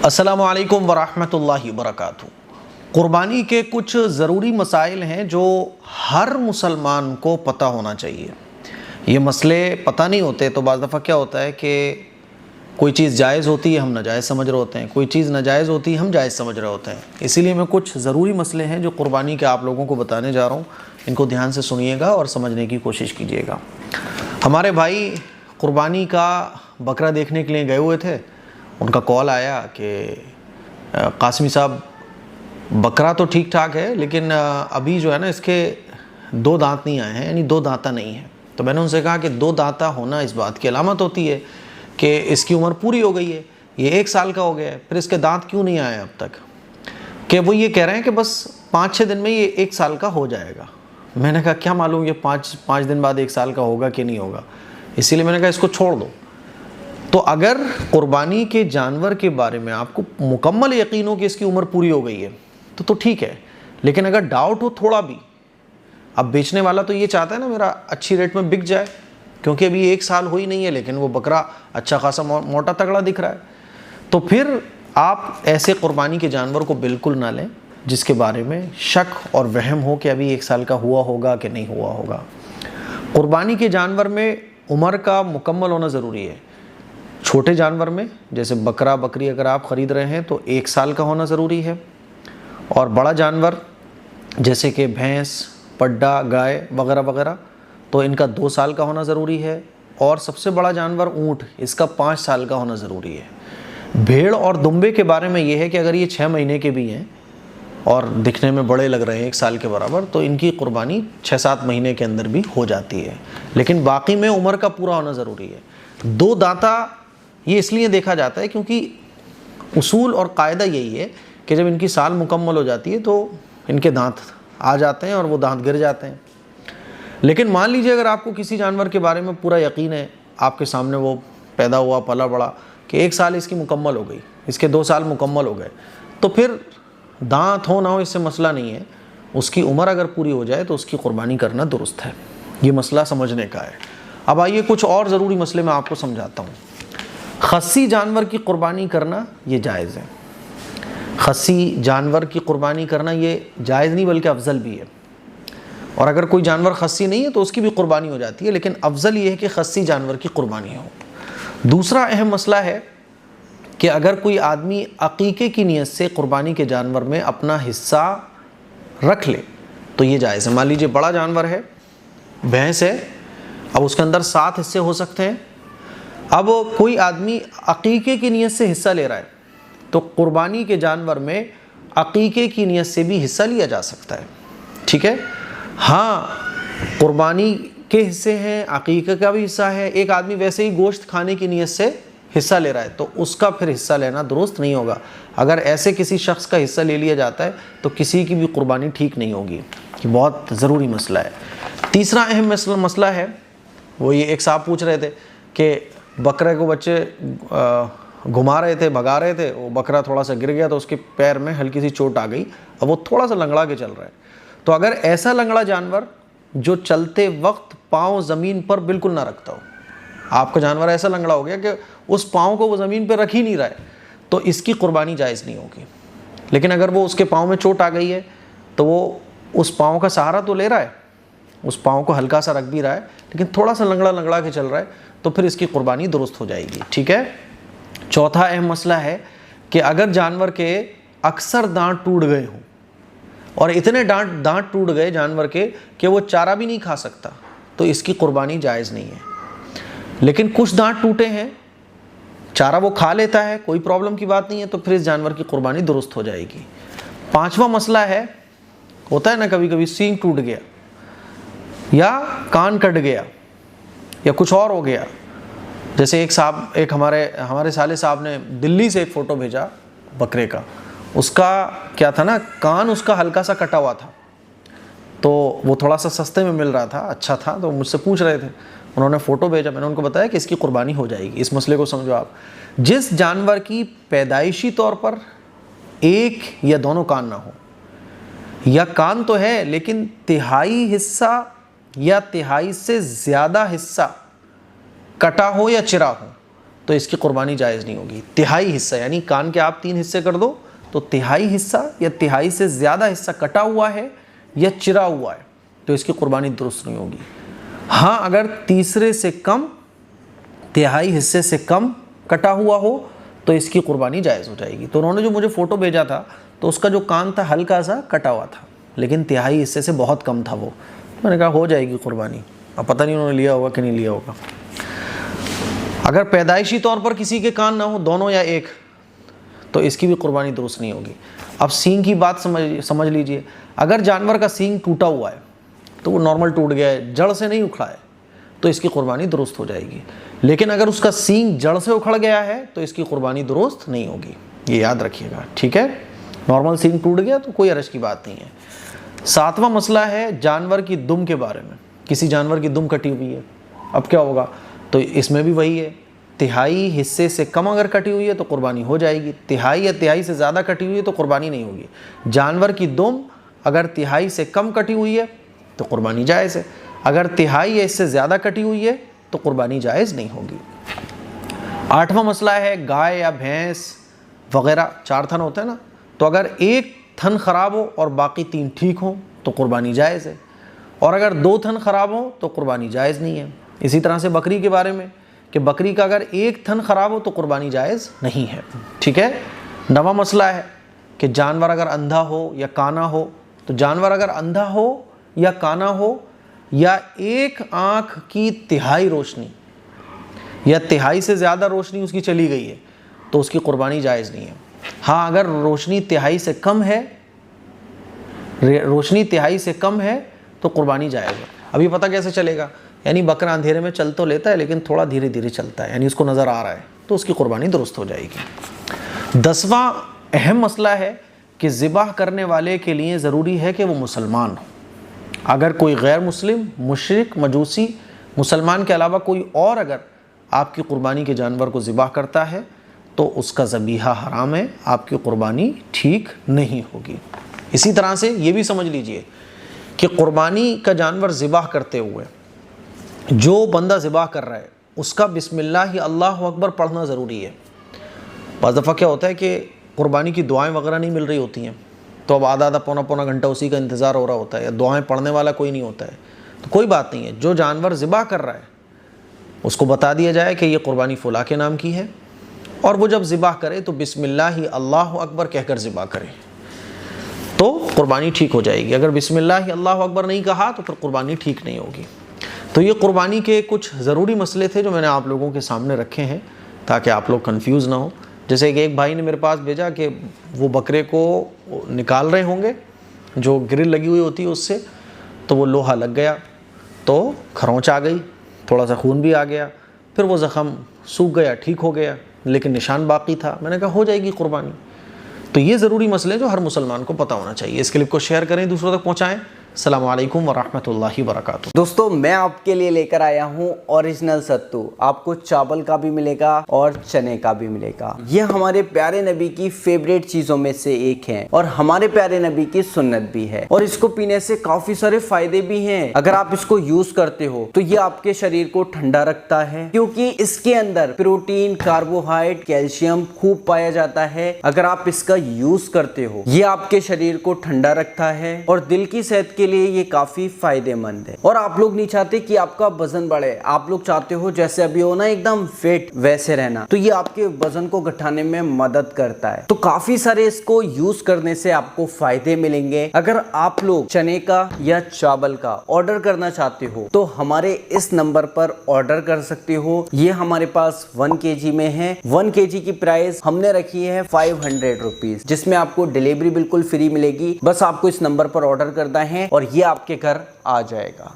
السلام علیکم ورحمۃ اللہ وبرکاتہ۔ قربانی کے کچھ ضروری مسائل ہیں جو ہر مسلمان کو پتہ ہونا چاہیے۔ یہ مسئلے پتہ نہیں ہوتے تو بعض دفعہ کیا ہوتا ہے کہ کوئی چیز جائز ہوتی ہے ہم ناجائز سمجھ رہے ہوتے ہیں، کوئی چیز ناجائز ہوتی ہے ہم جائز سمجھ رہے ہوتے ہیں۔ اسی لیے میں کچھ ضروری مسئلے ہیں جو قربانی کے آپ لوگوں کو بتانے جا رہا ہوں، ان کو دھیان سے سنیے گا اور سمجھنے کی کوشش کیجیے گا۔ ہمارے بھائی قربانی کا بکرا دیکھنے کے لیے گئے ہوئے تھے، ان کا کال آیا کہ قاسمی صاحب بکرا تو ٹھیک ٹھاک ہے لیکن ابھی جو ہے نا اس کے 2 دانت نہیں آئے ہیں، یعنی 2 دانتہ نہیں ہے۔ تو میں نے ان سے کہا کہ 2 دانتہ ہونا اس بات کی علامت ہوتی ہے کہ اس کی عمر پوری ہو گئی ہے، یہ 1 سال کا ہو گیا ہے، پھر اس کے دانت کیوں نہیں آئے اب تک؟ کہ وہ یہ کہہ رہے ہیں کہ بس 5-6 دن میں یہ 1 سال کا ہو جائے گا۔ میں نے کہا کیا معلوم یہ 5 دن بعد 1 سال کا ہوگا کہ نہیں ہوگا، اسی لیے میں نے کہا اس کو چھوڑ دو۔ تو اگر قربانی کے جانور کے بارے میں آپ کو مکمل یقین ہو کہ اس کی عمر پوری ہو گئی ہے تو ٹھیک ہے، لیکن اگر ڈاؤٹ ہو تھوڑا بھی، اب بیچنے والا تو یہ چاہتا ہے نا میرا اچھی ریٹ میں بک جائے، کیونکہ ابھی 1 سال ہوئی نہیں ہے لیکن وہ بکرا اچھا خاصا موٹا تگڑا دکھ رہا ہے، تو پھر آپ ایسے قربانی کے جانور کو بالکل نہ لیں جس کے بارے میں شک اور وہم ہو کہ ابھی 1 سال کا ہوا ہوگا کہ نہیں ہوا ہوگا۔ قربانی کے جانور میں عمر کا مکمل ہونا ضروری ہے۔ چھوٹے جانور میں جیسے بکرا بکری اگر آپ خرید رہے ہیں تو 1 سال کا ہونا ضروری ہے، اور بڑا جانور جیسے کہ بھینس، پڈا، گائے وغیرہ وغیرہ تو ان کا 2 سال کا ہونا ضروری ہے، اور سب سے بڑا جانور اونٹ، اس کا 5 سال کا ہونا ضروری ہے۔ بھیڑ اور دمبے کے بارے میں یہ ہے کہ اگر یہ 6 مہینے کے بھی ہیں اور دکھنے میں بڑے لگ رہے ہیں 1 سال کے برابر تو ان کی قربانی 6-7 مہینے کے اندر بھی ہو جاتی ہے، لیکن باقی میں عمر کا پورا ہونا ضروری ہے۔ 2 دانتہ یہ اس لیے دیکھا جاتا ہے کیونکہ اصول اور قاعدہ یہی ہے کہ جب ان کی سال مکمل ہو جاتی ہے تو ان کے دانت آ جاتے ہیں اور وہ دانت گر جاتے ہیں۔ لیکن مان لیجئے اگر آپ کو کسی جانور کے بارے میں پورا یقین ہے، آپ کے سامنے وہ پیدا ہوا پلا بڑا کہ 1 سال اس کی مکمل ہو گئی، اس کے 2 سال مکمل ہو گئے، تو پھر دانت ہو نہ ہو اس سے مسئلہ نہیں ہے، اس کی عمر اگر پوری ہو جائے تو اس کی قربانی کرنا درست ہے۔ یہ مسئلہ سمجھنے کا ہے۔ اب آئیے کچھ اور ضروری مسئلے میں آپ کو سمجھاتا ہوں۔ خصی جانور کی قربانی کرنا یہ جائز ہے۔ خصی جانور کی قربانی کرنا یہ جائز نہیں بلکہ افضل بھی ہے، اور اگر کوئی جانور خصی نہیں ہے تو اس کی بھی قربانی ہو جاتی ہے، لیکن افضل یہ ہے کہ خصی جانور کی قربانی ہو۔ دوسرا اہم مسئلہ ہے کہ اگر کوئی آدمی عقیقے کی نیت سے قربانی کے جانور میں اپنا حصہ رکھ لے تو یہ جائز ہے۔ مان لیجیے بڑا جانور ہے، بھینس ہے، اب اس کے اندر 7 حصے ہو سکتے ہیں، اب کوئی آدمی عقیقے کی نیت سے حصہ لے رہا ہے تو قربانی کے جانور میں عقیقے کی نیت سے بھی حصہ لیا جا سکتا ہے، ٹھیک ہے۔ ہاں قربانی کے حصے ہیں، عقیقے کا بھی حصہ ہے، ایک آدمی ویسے ہی گوشت کھانے کی نیت سے حصہ لے رہا ہے تو اس کا پھر حصہ لینا درست نہیں ہوگا۔ اگر ایسے کسی شخص کا حصہ لے لیا جاتا ہے تو کسی کی بھی قربانی ٹھیک نہیں ہوگی۔ یہ بہت ضروری مسئلہ ہے۔ تیسرا اہم مسئلہ ہے، وہ یہ ایک صاحب پوچھ رہے تھے کہ بکرے کو بچے گھما رہے تھے، بھگا رہے تھے، وہ بکرا تھوڑا سا گر گیا تو اس کے پیر میں ہلکی سی چوٹ آ گئی، اب وہ تھوڑا سا لنگڑا کے چل رہا ہے۔ تو اگر ایسا لنگڑا جانور جو چلتے وقت پاؤں زمین پر بالکل نہ رکھتا ہو، آپ کا جانور ایسا لنگڑا ہو گیا کہ اس پاؤں کو وہ زمین پہ رکھ ہی نہیں رہا ہے، تو اس کی قربانی جائز نہیں ہوگی۔ لیکن اگر وہ اس کے پاؤں میں چوٹ آ گئی ہے تو وہ اس پاؤں کا سہارا تو لے رہا ہے، اس پاؤں کو ہلکا سا رکھ بھی رہا ہے، لیکن تھوڑا سا لنگڑا کے چل رہا ہے تو پھر اس کی قربانی درست ہو جائے گی، ٹھیک ہے۔ چوتھا اہم مسئلہ ہے کہ اگر جانور کے اکثر دانت ٹوٹ گئے ہوں اور اتنے دانت ٹوٹ گئے جانور کے کہ وہ چارہ بھی نہیں کھا سکتا تو اس کی قربانی جائز نہیں ہے۔ لیکن کچھ دانت ٹوٹے ہیں، چارہ وہ کھا لیتا ہے، کوئی پرابلم کی بات نہیں ہے، تو پھر اس جانور کی قربانی درست ہو جائے گی۔ پانچواں مسئلہ ہے، ہوتا ہے نا کبھی کبھی سینگ ٹوٹ گیا یا کان کٹ گیا یا کچھ اور ہو گیا، جیسے ایک ہمارے سالے صاحب نے دلی سے ایک فوٹو بھیجا بکرے کا، اس کا کیا تھا نا، کان اس کا ہلکا سا کٹا ہوا تھا، تو وہ تھوڑا سا سستے میں مل رہا تھا، اچھا تھا، تو مجھ سے پوچھ رہے تھے، انہوں نے فوٹو بھیجا، میں نے ان کو بتایا کہ اس کی قربانی ہو جائے گی۔ اس مسئلے کو سمجھو آپ، جس جانور کی پیدائشی طور پر 1 یا دونوں کان نہ ہو، یا کان تو ہے لیکن تہائی حصہ یا تہائی سے زیادہ حصہ کٹا ہو یا چرا ہو، تو اس کی قربانی جائز نہیں ہوگی۔ تہائی حصہ یعنی کان کے آپ 3 حصے کر دو تو تہائی حصہ یا تہائی سے زیادہ حصہ کٹا ہوا ہے یا چرا ہوا ہے تو اس کی قربانی درست نہیں ہوگی۔ ہاں اگر تیسرے سے کم، تہائی حصے سے کم کٹا ہوا ہو تو اس کی قربانی جائز ہو جائے گی۔ تو انہوں نے جو مجھے فوٹو بھیجا تھا تو اس کا جو کان تھا ہلکا سا کٹا ہوا تھا لیکن تہائی حصے سے بہت کم تھا وہ، میں نے کہا ہو جائے گی قربانی۔ اب پتہ نہیں انہوں نے لیا ہوگا کہ نہیں لیا ہوگا۔ اگر پیدائشی طور پر کسی کے کان نہ ہو، دونوں یا ایک، تو اس کی بھی قربانی درست نہیں ہوگی۔ اب سینگ کی بات سمجھ لیجئے، اگر جانور کا سینگ ٹوٹا ہوا ہے تو وہ نارمل ٹوٹ گیا ہے، جڑ سے نہیں اکھڑا ہے تو اس کی قربانی درست ہو جائے گی، لیکن اگر اس کا سینگ جڑ سے اکھڑ گیا ہے تو اس کی قربانی درست نہیں ہوگی، یہ یاد رکھیے گا، ٹھیک ہے؟ نارمل سینگ ٹوٹ گیا تو کوئی حرج کی بات نہیں ہے۔ 7واں مسئلہ ہے جانور کی دم کے بارے میں۔ کسی جانور کی دم کٹی ہوئی ہے، اب کیا ہوگا؟ تو اس میں بھی وہی ہے، تہائی حصے سے کم اگر کٹی ہوئی ہے تو قربانی ہو جائے گی، تہائی یا تہائی سے زیادہ کٹی ہوئی ہے تو قربانی نہیں ہوگی۔ جانور کی دم اگر تہائی سے کم کٹی ہوئی ہے تو قربانی جائز ہے، اگر تہائی یا اس سے زیادہ کٹی ہوئی ہے تو قربانی جائز نہیں ہوگی۔ 8واں مسئلہ ہے گائے یا بھینس وغیرہ 4 تھن ہوتے ہیں نا، تو اگر ایک تھن خراب ہو اور باقی 3 ٹھیک ہوں تو قربانی جائز ہے، اور اگر 2 تھن خراب ہوں تو قربانی جائز نہیں ہے۔ اسی طرح سے بکری کے بارے میں کہ بکری کا اگر ایک تھن خراب ہو تو قربانی جائز نہیں ہے، ٹھیک ہے؟ 9واں مسئلہ ہے کہ جانور اگر اندھا ہو یا کانا ہو، تو جانور اگر اندھا ہو یا کانا ہو یا ایک آنکھ کی تہائی روشنی یا تہائی سے زیادہ روشنی اس کی چلی گئی ہے تو اس کی قربانی جائز نہیں ہے۔ ہاں اگر روشنی تہائی سے کم ہے تو قربانی جائز ہے۔ ابھی پتہ کیسے چلے گا؟ یعنی بکرا اندھیرے میں چل تو لیتا ہے لیکن تھوڑا دھیرے دھیرے چلتا ہے، یعنی اس کو نظر آ رہا ہے تو اس کی قربانی درست ہو جائے گی۔ 10واں اہم مسئلہ ہے کہ ذبح کرنے والے کے لیے ضروری ہے کہ وہ مسلمان ہو۔ اگر کوئی غیر مسلم، مشرک، مجوسی، مسلمان کے علاوہ کوئی اور اگر آپ کی قربانی کے جانور کو ذبح کرتا ہے تو اس کا ذبیحہ حرام ہے، آپ کی قربانی ٹھیک نہیں ہوگی۔ اسی طرح سے یہ بھی سمجھ لیجئے کہ قربانی کا جانور ذبح کرتے ہوئے جو بندہ ذبح کر رہا ہے اس کا بسم اللہ اللہ اکبر پڑھنا ضروری ہے۔ بعض دفعہ کیا ہوتا ہے کہ قربانی کی دعائیں وغیرہ نہیں مل رہی ہوتی ہیں تو اب آدھا پونا گھنٹہ اسی کا انتظار ہو رہا ہوتا ہے، یا دعائیں پڑھنے والا کوئی نہیں ہوتا ہے، تو کوئی بات نہیں ہے، جو جانور ذبح کر رہا ہے اس کو بتا دیا جائے کہ یہ قربانی فلاں کے نام کی ہے، اور وہ جب ذبح کرے تو بسم اللہ اللہ اکبر کہہ کر ذبح کرے تو قربانی ٹھیک ہو جائے گی۔ اگر بسم اللہ اللہ اکبر نہیں کہا تو پھر قربانی ٹھیک نہیں ہوگی۔ تو یہ قربانی کے کچھ ضروری مسئلے تھے جو میں نے آپ لوگوں کے سامنے رکھے ہیں تاکہ آپ لوگ کنفیوز نہ ہوں۔ جیسے کہ ایک بھائی نے میرے پاس بھیجا کہ وہ بکرے کو نکال رہے ہوں گے، جو گرل لگی ہوئی ہوتی ہے اس سے، تو وہ لوہا لگ گیا تو کھرونچ آ گئی، تھوڑا سا خون بھی آ گیا، پھر وہ زخم سوکھ گیا، ٹھیک ہو گیا، لیکن نشان باقی تھا۔ میں نے کہا ہو جائے گی قربانی۔ تو یہ ضروری مسئلے جو ہر مسلمان کو پتہ ہونا چاہیے۔ اس کلپ کو شیئر کریں، دوسروں تک پہنچائیں۔ السلام علیکم ورحمۃ اللہ وبرکاتہ۔ دوستو میں آپ کے لیے لے کر آیا ہوں اوریجنل ستو، آپ کو چاول کا بھی ملے گا اور چنے کا بھی ملے گا۔ یہ ہمارے پیارے نبی کی فیوریٹ چیزوں میں سے ایک ہے اور ہمارے پیارے نبی کی سنت بھی ہے، اور اس کو پینے سے کافی سارے فائدے بھی ہیں۔ اگر آپ اس کو یوز کرتے ہو تو یہ آپ کے شریر کو ٹھنڈا رکھتا ہے، کیونکہ اس کے اندر پروٹین، کاربوہائیڈریٹ، کیلشیم خوب پایا جاتا ہے۔ اگر آپ اس کا یوز کرتے ہو یہ آپ کے شریر کو ٹھنڈا رکھتا ہے اور دل کی صحت کے لیے یہ کافی فائدے مند ہے۔ اور آپ لوگ نہیں چاہتے کہ آپ کا وزن بڑھے، آپ لوگ چاہتے ہو جیسے ابھی ہو نا ایک دم فٹ ویسے رہنا، تو یہ آپ کے وزن کو گھٹانے میں مدد کرتا ہے۔ تو کافی سارے اس کو یوز کرنے سے آپ کو فائدے ملیں گے۔ اگر آپ لوگ چنے کا یا چاول کا آرڈر کرنا چاہتے ہو تو ہمارے اس نمبر پر آرڈر کر سکتے ہو۔ یہ ہمارے پاس 1 kg میں ہے۔ 1 kg کی پرائس ہم نے رکھی ہے 500 روپیز، جس میں آپ کو ڈیلیوری بالکل فری ملے گی۔ بس آپ کو اس نمبر پر آرڈر کرنا ہے اور یہ آپ کے گھر آ جائے گا۔